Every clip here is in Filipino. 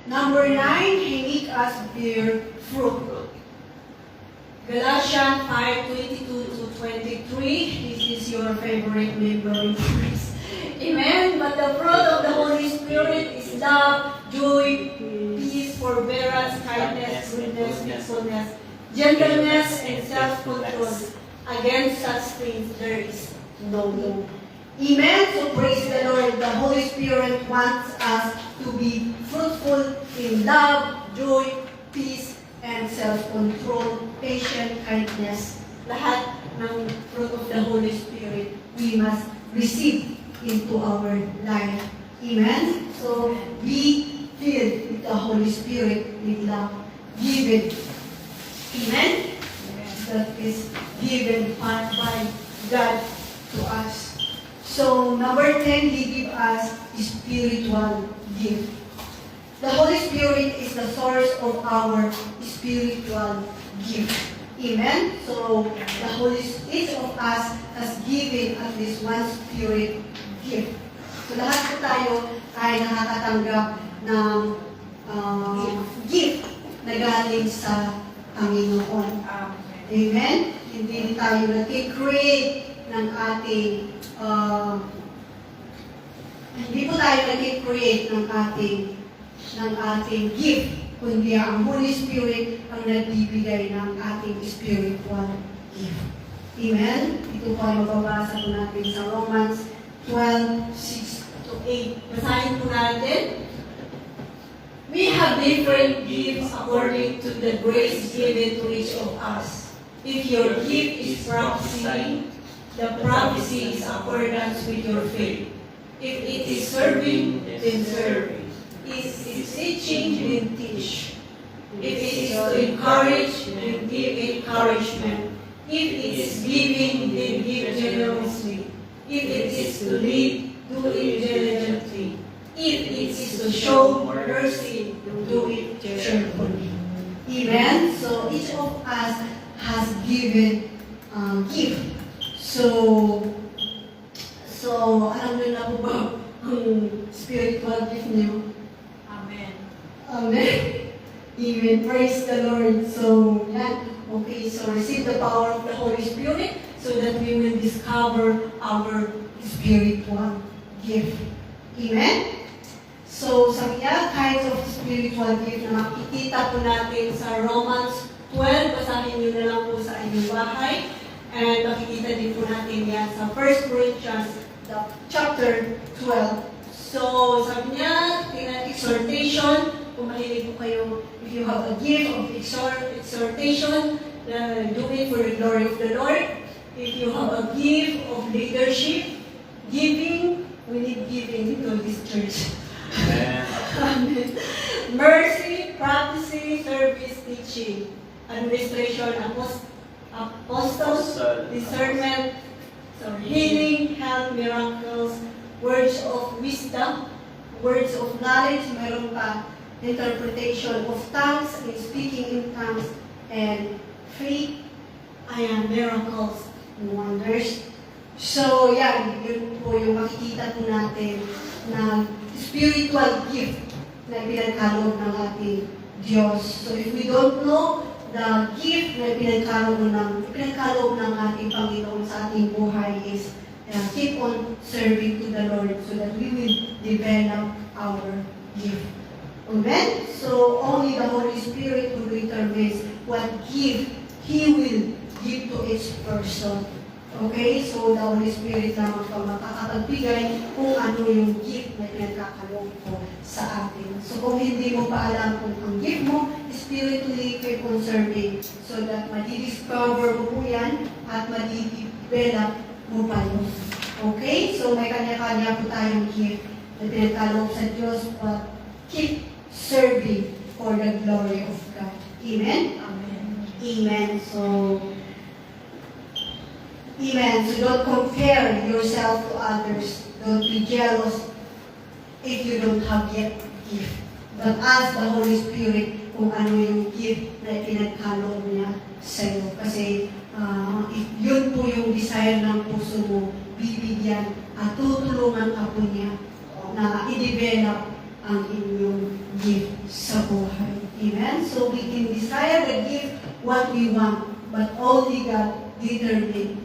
Number 9, He make us bear fruit. Galatians 5:22-23. This is your favorite memory verse. Amen. But the fruit of the Holy Spirit is love, joy, peace, forbearance, kindness, goodness, faithfulness, gentleness, and self-control. Against such things there is no law. Amen. So praise the Lord. The Holy Spirit wants us to be fruitful in love, joy, peace, and self-control, patient, kindness. Lahat ng fruit of the Holy Spirit we must receive into our life. Amen. So be filled with the Holy Spirit with love given. Amen. That is given by God to us. So, number 10, He give us spiritual gift. The Holy Spirit is the source of our spiritual gift. Amen? So, each of us has given at least one spirit gift. So, lahat po tayo ay nakakatanggap ng gift na galing sa Panginoon. Amen? Hindi tayo nag-create ng ating hindi po tayo nag-create ng ating gift, kundi ang Holy Spirit ang nagbibigay ng ating spiritual gift. Amen? Ito po ay mababasa po natin sa Romans 12:6-8. Basahin po natin. We have different gifts according to the grace given to each of us. If your gift is prophecy, the prophecy is accordance with your faith. If it is serving, then serve. If it is teaching, then teach. If it is to encourage, then give encouragement. If it is giving, then give generously. If it is to lead, do it diligently. If it is to show mercy, do it cheerfully. Amen? So each of us has given gift. So alam niyo na po ba ang spiritual gift niyo? Amen. Amen. Amen. Praise the Lord. So, yan. Okay, so receive the power of the Holy Spirit so that we will discover our spiritual gift. Amen? So, sabi niya, kinds of spiritual gift na makikita po natin sa Romans 12. Basahin niyo na lang po sa inyong bahay. And makikita din po natin yan sa 1 Corinthians chapter 12. So, sabi niya, exhortation. Kung mahilig po kayo, if you have a gift of exhortation, do it for the glory of the Lord. If you have a gift of leadership, giving, we need giving to this church. Amen. Mercy, prophecy, service, teaching, administration, apostles, discernment, healing, health, miracles, words of wisdom, words of knowledge, meron pa, interpretation of tongues, and speaking in tongues, and faith, miracles, and wonders. So, yan, yun po yung makikita po natin na spiritual gift na pinagkaloob ng ating Diyos. So, if we don't know the gift na pinagkaloob ng ating Panginoon sa ating buhay is keep on serving to the Lord so that we will develop our gift. Amen? So, only the Holy Spirit will determine what gift He will give to each person. Okay? So, the Holy Spirit lamang pa makakapagbigay kung ano yung gift na pinagkakaloob ko sa atin. So, kung hindi mo pa alam kung ang gift mo, spiritually keep on serving so that madidiscover mo po yan at madidevelop mo pa yun. Okay? So, may kanya-kanya po tayong gift na pinagkaloob sa Diyos, but keep serving for the glory of God. Amen? Amen. Amen. So, amen. So, don't compare yourself to others. Don't be jealous if you don't have yet gift. But ask the Holy Spirit kung ano yung gift na pinagkaloob niya sa'yo. Kasi if yun po yung desire ng puso mo, bibigyan at tutulungan ka po niya na i-develop ang inyong gift sa buhay. Amen? So we can desire the gift what we want, but only God determines.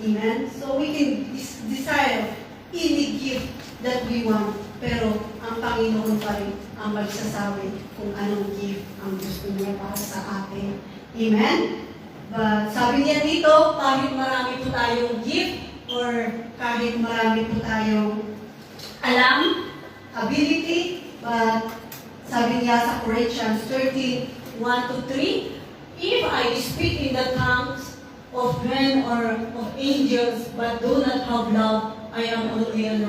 Amen? So we can desire any gift that we want, pero ang Panginoon pa rin ang magsasabi kung anong gift ang gusto niya para sa atin. Amen? But sabi niya dito, kahit marami po tayong gift, or kahit marami po tayong alam, ability, but sabi niya sa Corinthians 13, 1-3, if I speak in the tongues of men or of angels, but do not have love, I am only a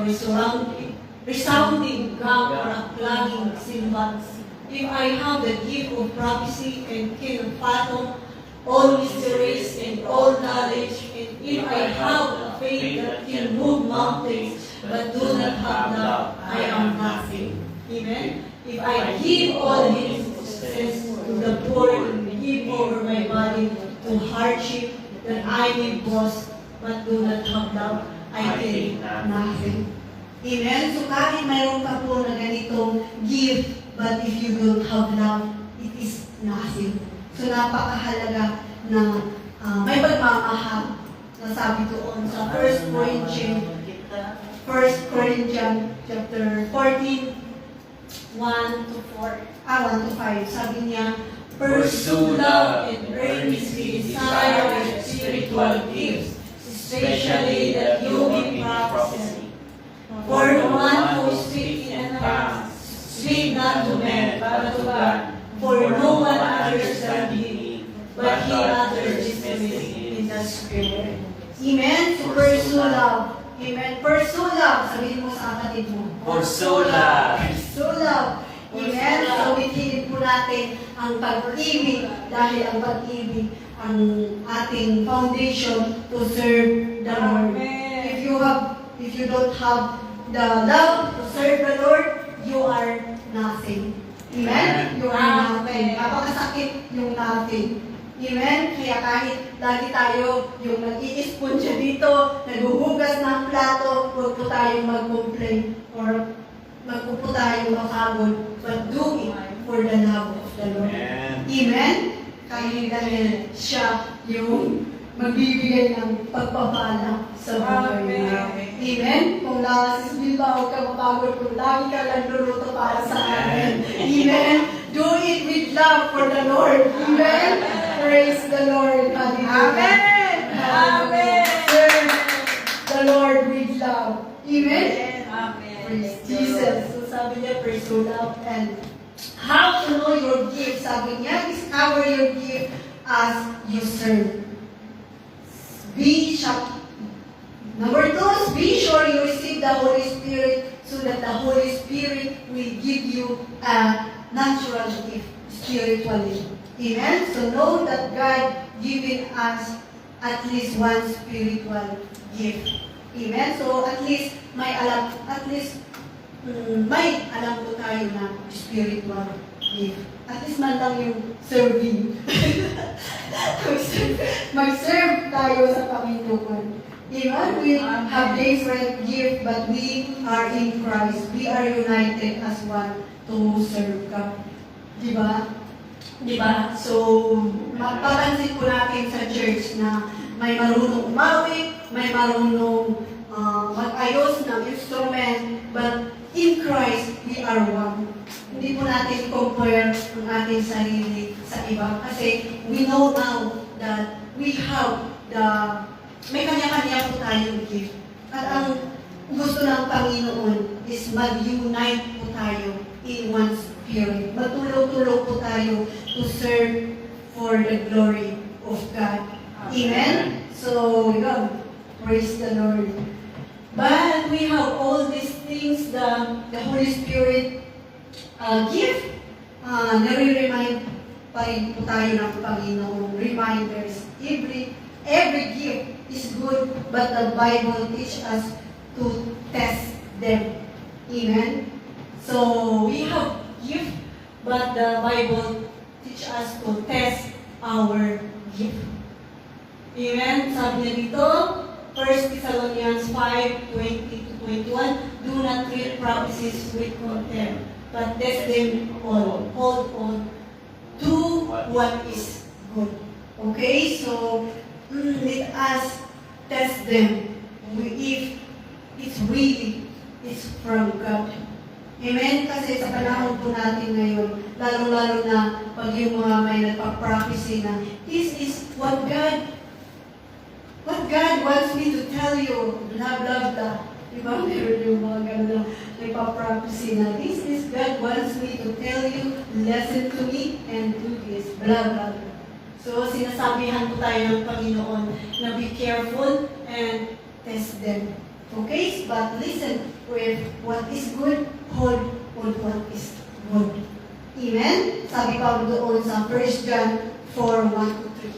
resounding gong or a clanging cymbals. If I have the gift of prophecy and can fathom all mysteries and all knowledge, and if I have a faith that can move mountains, but do not have love, I am nothing. Amen? If I give all his possessions to the poor and give over my body to hardship, that I may boast, but do not have love, I can nothing. Amen? So kahit mayroon ka po na ganitong gift, but if you don't have love, it is nothing. So napakahalaga na may pagmamahal na sabi doon sa 1 Corinthians chapter 14, 1-4, 1-5. Sabi niya, pursue love and earnestly desire spiritual gifts, especially that you may prophesy. For the one who speaks in tongues, speak not to men, but to God. For no one understands him, but he utters his mystery in the Spirit. Amen? So pursue love. Amen? Pursue love. Sabihin mo sa kapatid mo. Pursue love. Pursue love. Amen? So itihid po natin ang pag-ibig dahil ang pag-ibig ang ating foundation to serve the Lord. If you don't have the love to serve the Lord, you are nothing. Amen? You are nothing. Napakasakit yung nothing. Amen? Kaya kahit lagi tayo yung nag-i-sponge dito, naghuhugas ng plato, huwag po tayong mag-complain or huwag po tayong mapagod, but do it for the love of the Lord. Amen? Dahil siya yung magbibigay ng pagpapala sa buhay natin. Amen? Kung nakasis Bilbao, huwag ka mapagod kung lagi ka lang luluto para sa amin. Amen? Do it with love for the Lord. Amen? Praise the Lord. Hallelujah. Amen. Amen. Serve the Lord with love. Amen? Amen. Praise Jesus. So sabi niya, praise to love. And how to know your gift? Sabi niya, discover your gift as you serve. Number 2 is be sure you receive the Holy Spirit so that the Holy Spirit will give you a natural gift spiritually. Amen? So know that God given us at least one spiritual gift. Amen? So at least may alam po tayo na spiritual gift. At least man lang yung serving. Mag-serve tayo sa Panginoon. Amen? We have different gift, but we are in Christ. We are united as one to serve God. Diba? Diba? So, mapapansin po natin sa church na may marunong umawi, may marunong mag-ayos ng instrument, but in Christ, we are one. Hindi po natin compare ang ating sarili sa iba. Kasi we know now that we have may kanya-kanya po tayong gift. At ang gusto ng Panginoon is mag-unite po tayo in one spirit. Matulog-tulog po tayo to serve for the glory of God. Amen? So, God, praise the Lord. But we have all these things the Holy Spirit gift. Nare-remind pa rin po tayo ng Panginoon. Reminders. Every gift is good, but the Bible teaches us to test them. Amen? So, we have gift, but the Bible teaches us to test our gift. Amen? Sabi niya dito, 1 Thessalonians 5:20-21, do not treat prophecies with contempt, but test them all. Hold on to what is good. Okay, so let us test them if it's really it's from God. Amen? Kasi sa panahon po natin ngayon, lalo-lalo na pag yung mga may nagpa-prophecy na, this is what God wants me to tell you, blah, blah, blah. Diba? Meron yung mga gano'n na nagpa-prophecy na, this is God wants me to tell you, listen to me, and do this, blah, blah, blah. So, sinasabihan po tayo ng Panginoon na be careful and test them. Okay? But listen, with what is good, hold on what is good. Amen? Sabi pa doon sa 1 John 4:1-3.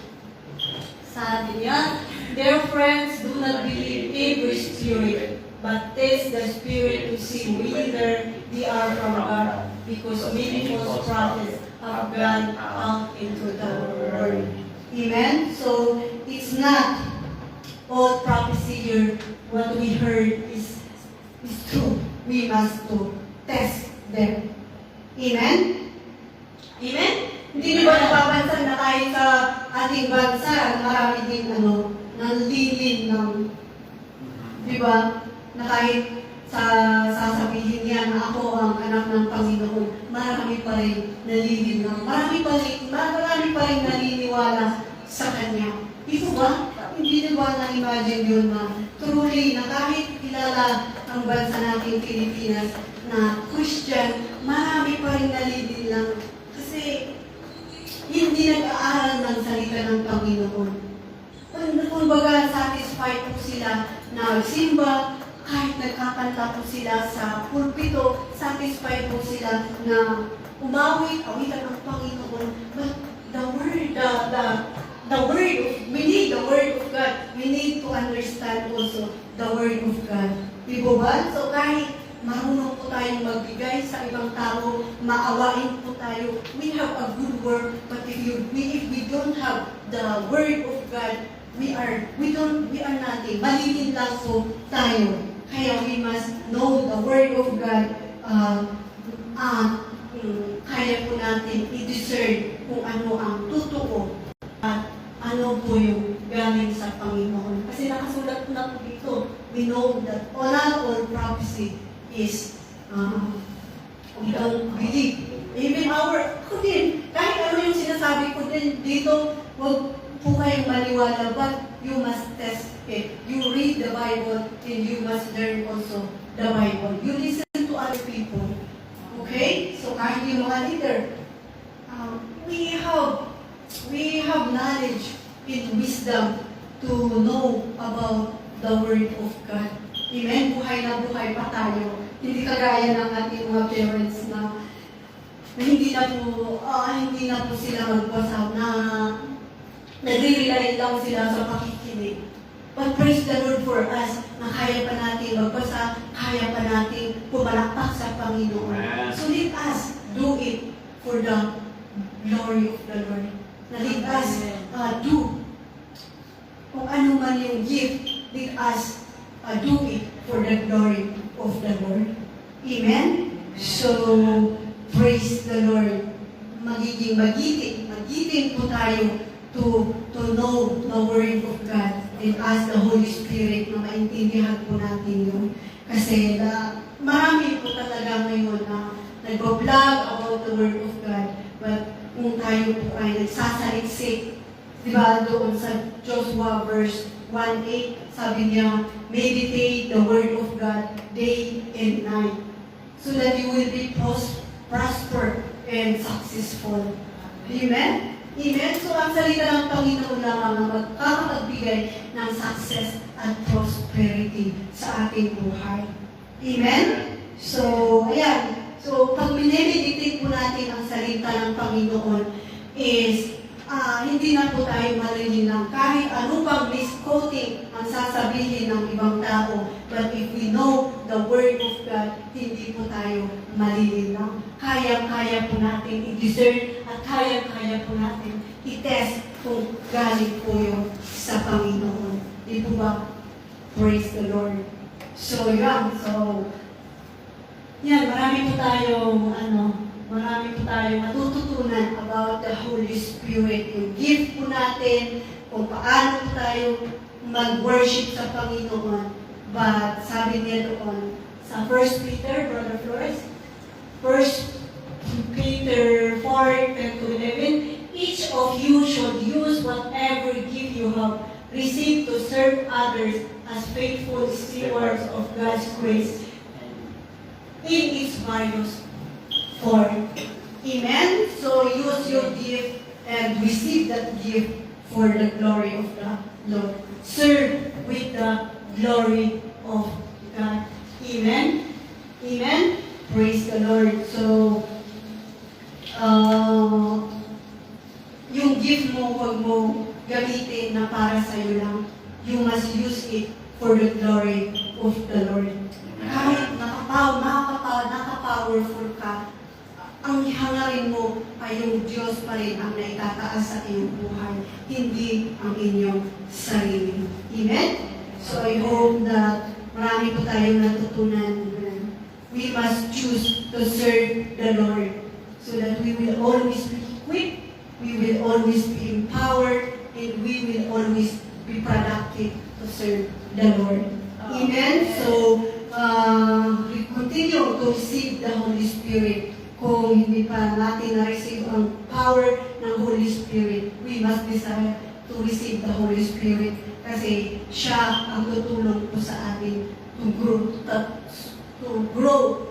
Sabi niya, dear friends, do not believe every spirit, but test the spirit to see whether they are from God, because many false prophets have gone out into the world. Amen? So, it's not all prophecy here, what we heard is true. We must to test them. Amen? Amen? Hindi niyo ba napapansin na kahit sa ating bansa, marami din nanlilin ng, di ba? Na kahit sasabihin niya na ako ang anak ng Panginoon, marami pa rin nalilin ng, marami pa rin naniniwala sa Kanya. Ito ba? Hindi niyo ba na-imagine yun na truly na kahit kilala ang bansa natin Pilipinas na Christian, marami pa rin nalilin lang kasi hindi nag-aaral ng salita ng Panginoon. Kumbaga, satisfied po sila na simba, kahit nagkakanta po sila sa pulpito, satisfied po sila na awitan ng Panginoon. But we need the Word of God. We need to understand also the Word of God. Di ba? So kahit marunong po tayong magbigay sa ibang tao, maawain po tayo. We have a good word, but if we don't have the Word of God, we are nothing. Malilin lang po tayo. Kaya we must know the Word of God. Kaya po natin i-discern kung ano ang totoo at ano po yung galing sa Panginoon. Kasi nakasulat na po dito. We know that not all prophecy is we don't believe. Even ako din, kahit ano yung sinasabi ko din dito, huwag po kayong maniwala, but you must test it. You read the Bible and you must learn also the Bible. You listen to other people. Okay? So kahit yung mga leader, we have knowledge and wisdom to know about the Word of God. Amen? Buhay na buhay pa tayo. Hindi kagaya ng ating mga parents na hindi na po sila magbasa, na nagre-rely lang sila sa pakikinig. But praise the Lord for us na kaya pa natin magbasa, kaya pa natin pumalakpak sa Panginoon. So let us do it for the glory of the Lord. Na let us do kung ano man yung gift, let us do it for the glory of the Lord. Amen? So, praise the Lord. Magiting po tayo to know the Word of God and ask the Holy Spirit na maintindihan po natin yun. Kasi marami po talaga ngayon na nagbablog about the Word of God, but kung tayo po ay nagsasaliksik, diba doon sa Joshua verse 1:8, sabi niya, meditate the Word of God day and night, so that you will be prosper and successful. Amen? Amen? So, ang salita ng Panginoon lamang ang magkakapagbigay ng success at prosperity sa ating buhay. Amen? So, ayan. So, pag minimeditate po natin ang salita ng Panginoon is hindi na po tayo malilinang kahit ano pang misquoting ang sasabihin ng ibang tao. But if we know the Word of God, hindi po tayo malilinang. Kaya-kaya po natin i-discern at kaya-kaya po natin i-test kung galing po yun sa Panginoon. Di po ba? Praise the Lord. So, yan. So, Yan, marami po tayong matututunan about the Holy Spirit. Yung gift po natin, kung paano po tayo mag-worship sa Panginoon. But sabi niya doon, sa 1 Peter, Brother Flores, 1 Peter 4:10-11, each of you should use whatever gift you have received to serve others as faithful stewards of God's grace in its various form. Amen? So use your gift and receive that gift for the glory of the Lord. Serve with the glory of God. Amen? Amen? Praise the Lord. So, yung gift mo, huwag mo gamitin na para sa'yo lang. You must use it for the glory of the Lord. Kahit nakaka-powerful ka, ang hangarin mo ay yung Diyos pa rin ang naitataas sa iyong buhay, hindi ang inyong sarili. Amen? So I hope that marami po tayong natutunan. We must choose to serve the Lord so that we will always be equipped, we will always be empowered, and we will always be productive to serve the Lord. Amen? So, we continue to receive the Holy Spirit. Kung hindi pa natin na-receive ang power ng Holy Spirit, we must desire to receive the Holy Spirit kasi siya ang tutulong po sa atin to grow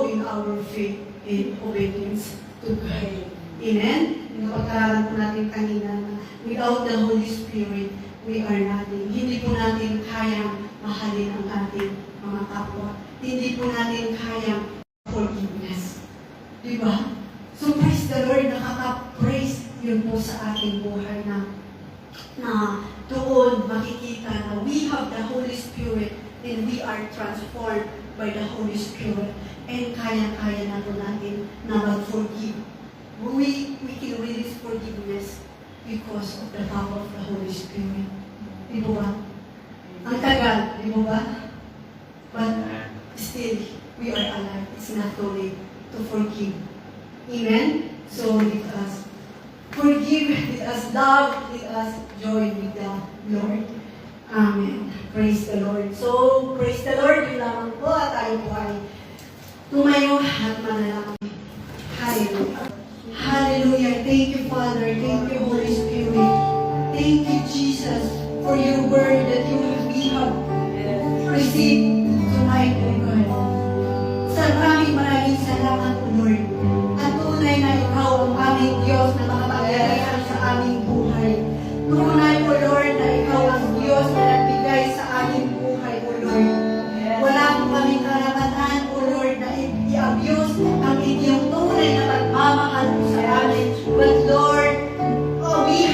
in our faith and obedience to God. Amen? Napag-aralan po natin kanina na without the Holy Spirit, we are nothing. Hindi po natin kayang mahalin ang ating mga kapwa. Hindi po natin kayang forgiveness. Diba? So praise the Lord, nakaka-praise yun po sa ating buhay na doon makikita na we have the Holy Spirit and we are transformed by the Holy Spirit and kaya-kaya na po natin na mag-forgive. We can release forgiveness because of the power of the Holy Spirit. Di ba? Ang tagal, di ba? But still, we are alive. It's not too late to forgive. Amen? So let us forgive, let us love, let us join with the Lord. Amen. Praise the Lord. So, praise the Lord. Yun lamang po at tayo po ay tumayo at manalangin. Hallelujah. Hallelujah. Thank you, Father. Thank you, Holy Spirit. Thank you, Jesus, for your word that we have received tonight, O God. Maraming salamat, O Lord. At tunay na ikaw ang aming Diyos na makapangyarihan sa aming buhay. Tunay, O Lord, na ikaw ang Diyos na nagbigay sa aming buhay, O Lord. Wala po kaming karapatan, O Lord, na i-abuse ang inyong tunay na pagmamahal po sa amin. But Lord, we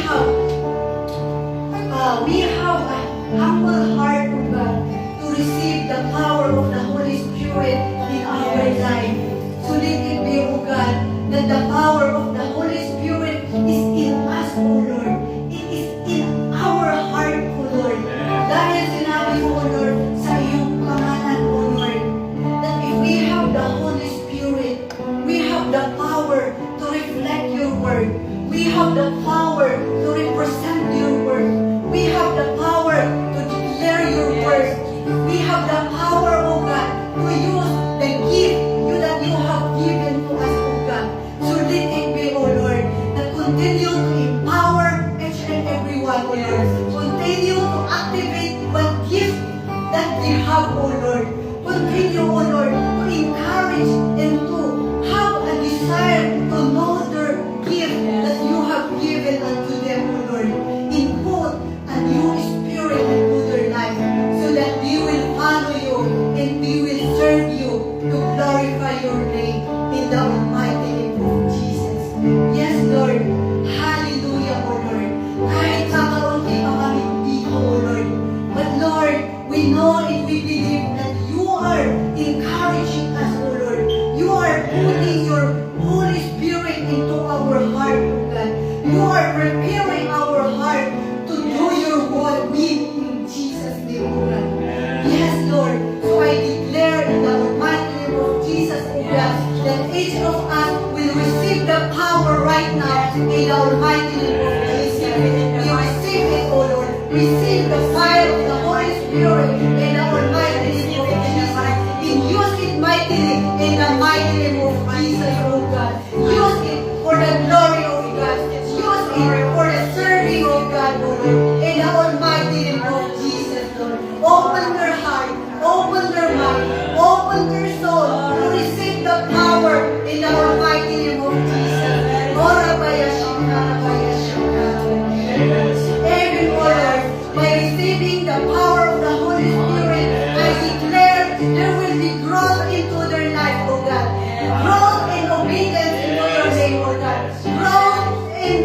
have a humble heart, O God, to receive the power of the Holy Spirit in our life. So let it be, O God, that the power of the Holy Spirit is in us, O Lord. It is in our heart, O Lord. Dahil sinabi mo, O Lord, sa iyong pangalan, O Lord, that if we have the Holy Spirit, we have the power to reflect your word. We have the power to represent your word. We have the power to declare your word. We have the power, O God, to use the gift that you have given to us, O God. So let it be, O Lord, that continue to empower each and every one, O Lord. Continue to activate what gift that we have, O Lord. Continue, O Lord, to encourage and to have a desire to know their gift that you have given unto them, O Lord. Input a new spirit into their life so that we will follow you and we will serve you to glorify your name in the almighty name of Jesus. Yes, Lord. Hallelujah, O Lord. Kahit kakaunti pa kami dito, O Lord. But Lord, we know and we believe that you are encouraging us, O Lord. You are putting your Holy Spirit into our heart, right now in the almighty name of Jesus. We receive it, O Lord. Receive the fire of the Holy Spirit in the almighty name of Jesus. And use it mightily in the mighty name of Jesus, O God. Use it for the glory of God. Use it for the serving of God, O Lord. In the almighty name of Jesus, Lord. Open their heart, open their mind, open their soul to receive the power in the almighty name of Jesus. Ora baya shaka, baya shaka. Every Lord, by receiving the power of the Holy Spirit, I declare there will be growth into their life, O God. Growth in obedience into your name, O God. Growth in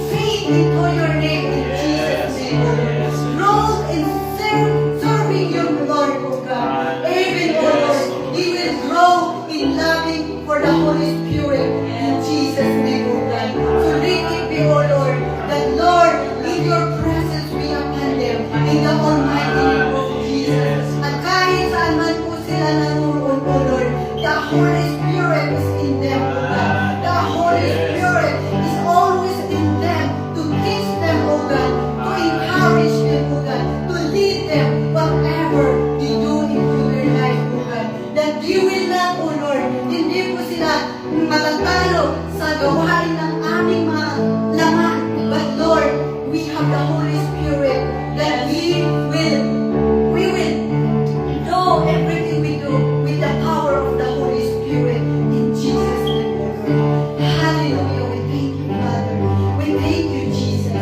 faith into your name, in Jesus' name, O Lord. Growth in serving your Lord, O God. Even, O Lord, He will grow in loving for the Holy Spirit, in Jesus' name, O God. So let it be, O Lord, that Lord, in your presence we upon them, in the almighty name of Jesus. At kahit saan man po sila naroon, O Lord, the Holy Spirit is in them, O God. The Holy Spirit is always in them to teach them, O God, to encourage them, O God, to lead them whatever they do into their life, O God. That you will not, O Lord, hindi po sila matatalo sa gawain ng aming mga laman. But Lord, we have the Holy Spirit that we will do everything we do with the power of the Holy Spirit in Jesus' name, O Lord. Hallelujah. We thank you, Father. We thank you, Jesus.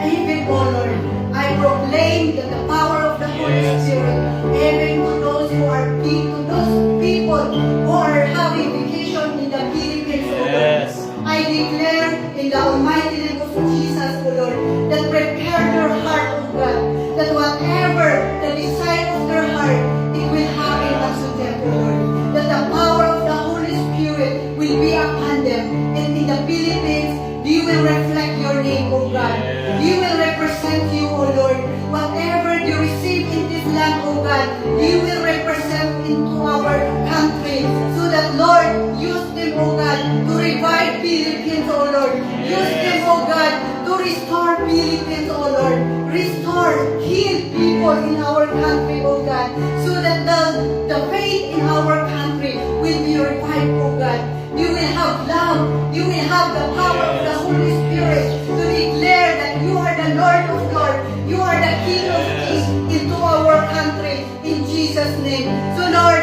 Even, O Lord, I proclaim that the power of the Holy Spirit, even to those who are to those people who are having vacation in the Philippines, O Lord. I declare in the almighty name of Jesus, O Lord, that prepare their heart, O God, that whatever the desire of their heart, it will happen unto them, O Lord. That the power of the Holy Spirit will be upon them. And in the Philippines, they will reflect your name, O God. They will represent you, O Lord. Whatever they receive in this land, O God, they will represent into our country. So that, Lord, use them, O God, to revive Philippines, O Lord. Use them, O God, to restore Philippines, O Lord. Restore, heal people in our country, O God. So that the faith in our country will be revived, O God. You will have love. You will have the power of the Holy Spirit to declare that you are the Lord of Lords. You are the King of Kings into our country in Jesus' name. So Lord,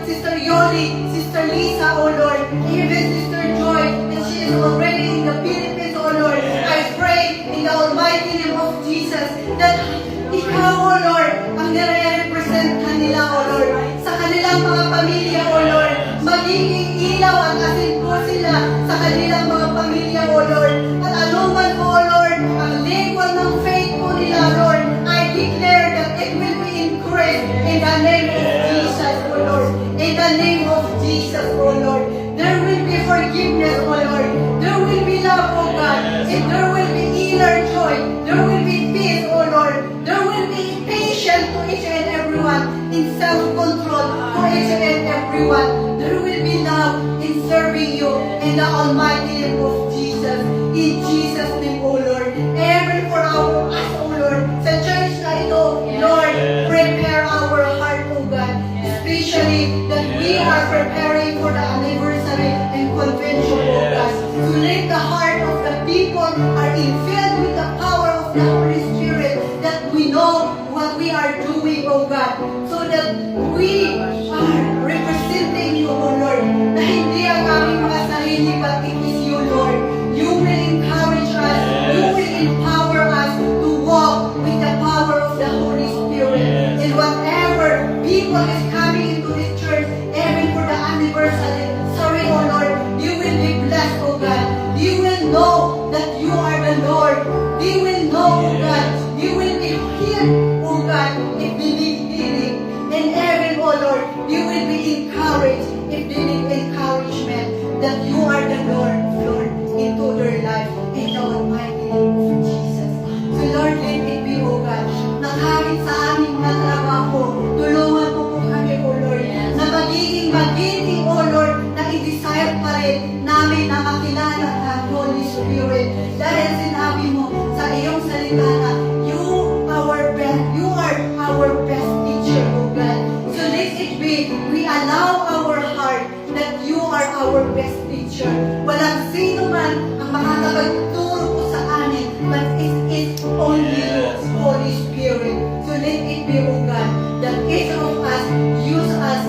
Sister Yoli, Sister Lisa, oh Lord, even Sister Joy, and she is already in the Philippines, oh Lord. I pray in the almighty name of Jesus that Ikaw, oh Lord, ang nire-represent kanila, oh Lord, sa kanilang mga pamilya, oh Lord, magiging ilaw at asin po sila sa kanilang mga pamilya, oh Lord. At anuman po, oh Lord, ang lingkod ng faith po nila, Lord, I declare that it will be increased in the name of Jesus, oh Lord. In the name of Jesus, oh Lord. There will be forgiveness, oh Lord. There will be love, oh God. And there will be inner joy. There will be peace, oh Lord. There will be patience to each and everyone. In self-control to each and everyone. There will be love in serving you in the almighty name of Jesus. In Jesus' name, oh Lord. Every for our us, oh Lord. Sa church na ito, Lord, prepare our heart, oh God. Especially that we are preparing for the anniversary and convention, oh God. To let the heart of the people are infilled with the power of the Holy Spirit, that we know what we are doing, oh God. So that we are representing you, oh Lord. Na hindi ang aming mga sarili, but it is you, Lord. You will encourage us. You will empower us to walk with the power of the Holy Spirit. And whatever people is coming into this church, even for the anniversary, sorry, oh Lord, you will be blessed, oh God. You will know that you are the Lord. You will know, oh God, you will be healed, oh God, if they need healing. And even, oh Lord, you will be encouraged if they need encouragement, that you are the Lord, Lord, into their life, in the almighty name of Jesus. So Lord, let it be, oh God, na kahit sa aming mga trabaho, tulungan mo po kami, oh Lord, na magiging magiting, oh Lord, na i-desire pa rin namin na makilala ka, Holy our best teacher. Walang sino man ang makakapagturo po sa amin, but it is only you, Holy Spirit. So let it be, O God, that each of us use us,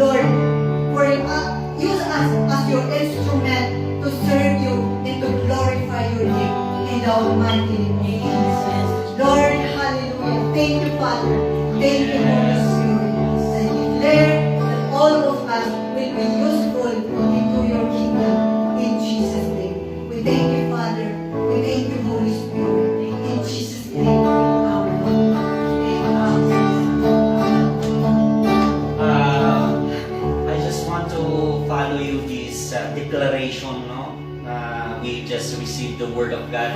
Lord, use us as your instrument to serve you and to glorify your name in the almighty name of Jesus. Lord, hallelujah. Thank you, Father. Thank you, Holy Spirit. I declare that all of us will be useful into your kingdom in Jesus' name. We thank you, Father. We thank you, Holy Spirit. In Jesus' name. Amen. I just want to follow you this declaration, no? We just received the word of God.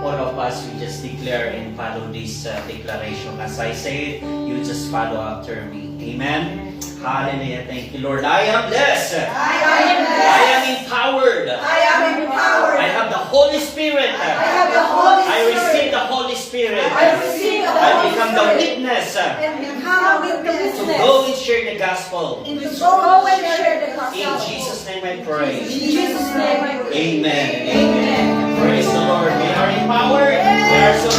All of us, we just declare and follow this declaration. As I say it, you just follow after me. Amen. Hallelujah. Thank you, Lord. I am blessed. I am blessed. I am empowered. I am empowered. I have the Holy Spirit. I have the Holy I Spirit. receive the Holy Spirit. I receive the I Holy become the Spirit. witness And become the to witness. go and share the gospel. And to go and share the gospel. In Jesus' name I pray. In Jesus' name I pray. Amen. Amen. Praise the Lord. We are empowered. We are so